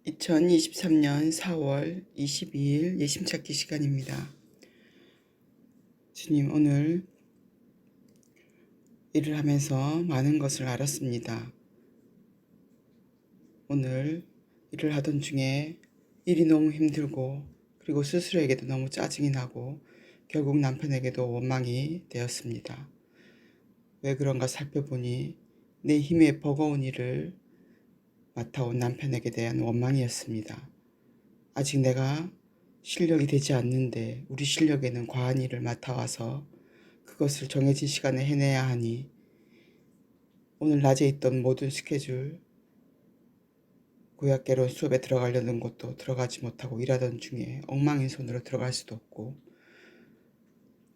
2023년 4월 22일 예심 찾기 시간입니다. 주님, 오늘 일을 하면서 많은 것을 알았습니다. 오늘 일을 하던 중에 일이 너무 힘들고 그리고 스스로에게도 너무 짜증이 나고 결국 남편에게도 원망이 되었습니다. 왜 그런가 살펴보니 내 힘에 버거운 일을 맡아온 남편에게 대한 원망이었습니다. 아직 내가 실력이 되지 않는데 우리 실력에는 과한 일을 맡아와서 그것을 정해진 시간에 해내야 하니 오늘 낮에 있던 모든 스케줄, 구약개론 수업에 들어가려는 것도 들어가지 못하고 일하던 중에 엉망인손으로 들어갈 수도 없고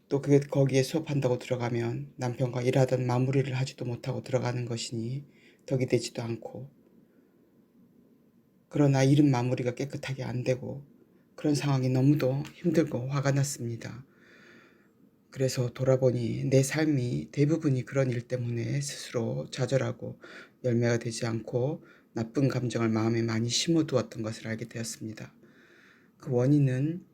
또 그게 거기에 수업한다고 들어가면 남편과 일하던 마무리를 하지도 못하고 들어가는 것이니 덕이 되지도 않고 그러나 일은 마무리가 깨끗하게 안 되고 그런 상황이 너무도 힘들고 화가 났습니다. 그래서 돌아보니 내 삶이 대부분이 그런 일 때문에 스스로 좌절하고 열매가 되지 않고 나쁜 감정을 마음에 많이 심어두었던 것을 알게 되었습니다. 그 원인은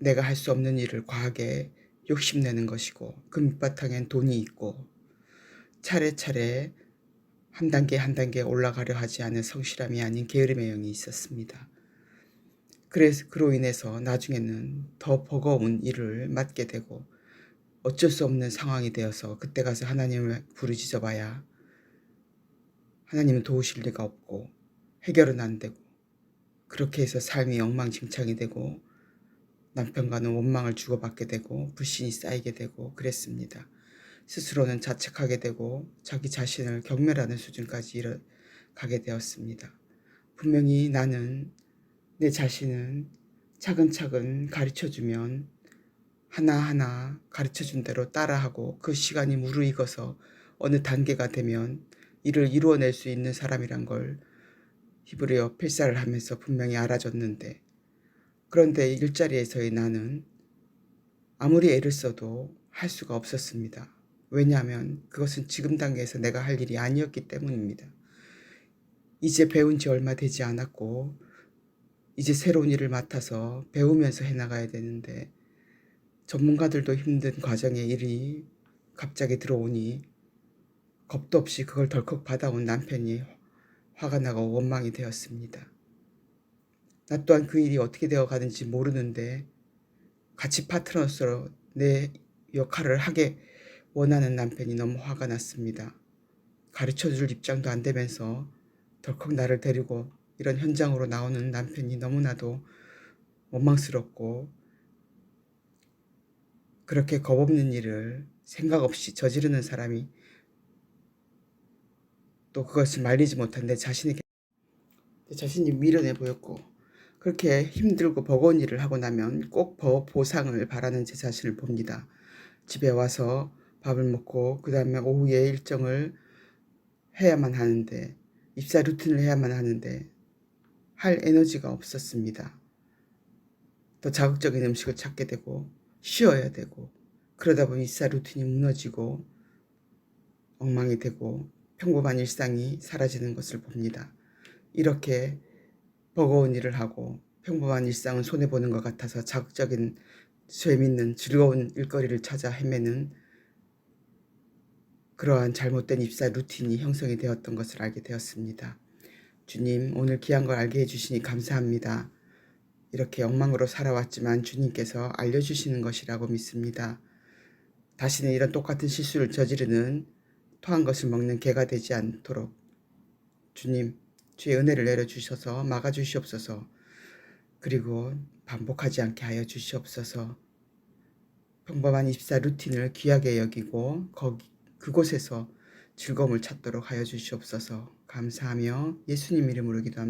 내가 할 수 없는 일을 과하게 욕심내는 것이고 그 밑바탕엔 돈이 있고 차례차례 한 단계 한 단계 올라가려 하지 않은 성실함이 아닌 게으름의 영이 있었습니다. 그래서 그로 인해서 나중에는 더 버거운 일을 맡게 되고 어쩔 수 없는 상황이 되어서 그때 가서 하나님을 부르짖어 봐야 하나님은 도우실 리가 없고 해결은 안 되고 그렇게 해서 삶이 엉망진창이 되고 남편과는 원망을 주고받게 되고 불신이 쌓이게 되고 그랬습니다. 스스로는 자책하게 되고 자기 자신을 경멸하는 수준까지 가게 되었습니다. 분명히 나는 내 자신은 차근차근 가르쳐주면 하나하나 가르쳐준 대로 따라하고 그 시간이 무르익어서 어느 단계가 되면 이를 이루어낼 수 있는 사람이란 걸 히브리어 필사를 하면서 분명히 알아줬는데 그런데 일자리에서의 나는 아무리 애를 써도 할 수가 없었습니다. 왜냐하면 그것은 지금 단계에서 내가 할 일이 아니었기 때문입니다. 이제 배운 지 얼마 되지 않았고 이제 새로운 일을 맡아서 배우면서 해나가야 되는데 전문가들도 힘든 과정에 일이 갑자기 들어오니 겁도 없이 그걸 덜컥 받아온 남편이 화가 나고 원망이 되었습니다. 나 또한 그 일이 어떻게 되어 가는지 모르는데 같이 파트너로서 내 역할을 하게 원하는 남편이 너무 화가 났습니다. 가르쳐줄 입장도 안 되면서 덜컥 나를 데리고 이런 현장으로 나오는 남편이 너무나도 원망스럽고 그렇게 겁없는 일을 생각 없이 저지르는 사람이 또 그것을 말리지 못한 내 자신이 미련해 보였고 그렇게 힘들고 버거운 일을 하고 나면 꼭 보상을 바라는 제 자신을 봅니다. 집에 와서 밥을 먹고 그 다음에 오후에 일정을 해야만 하는데 입사 루틴을 해야만 하는데 할 에너지가 없었습니다. 더 자극적인 음식을 찾게 되고 쉬어야 되고 그러다 보니 입사 루틴이 무너지고 엉망이 되고 평범한 일상이 사라지는 것을 봅니다. 이렇게 버거운 일을 하고 평범한 일상은 손해보는 것 같아서 자극적인 재밌는 즐거운 일거리를 찾아 헤매는 그러한 잘못된 입사 루틴이 형성이 되었던 것을 알게 되었습니다. 주님, 오늘 귀한 걸 알게 해주시니 감사합니다. 이렇게 엉망으로 살아왔지만 주님께서 알려주시는 것이라고 믿습니다. 다시는 이런 똑같은 실수를 저지르는 토한 것을 먹는 개가 되지 않도록 주님, 주의 은혜를 내려주셔서 막아주시옵소서. 그리고 반복하지 않게 하여 주시옵소서. 평범한 입사 루틴을 귀하게 여기고 그곳에서 즐거움을 찾도록 하여 주시옵소서. 감사하며 예수님 이름으로 기도합니다.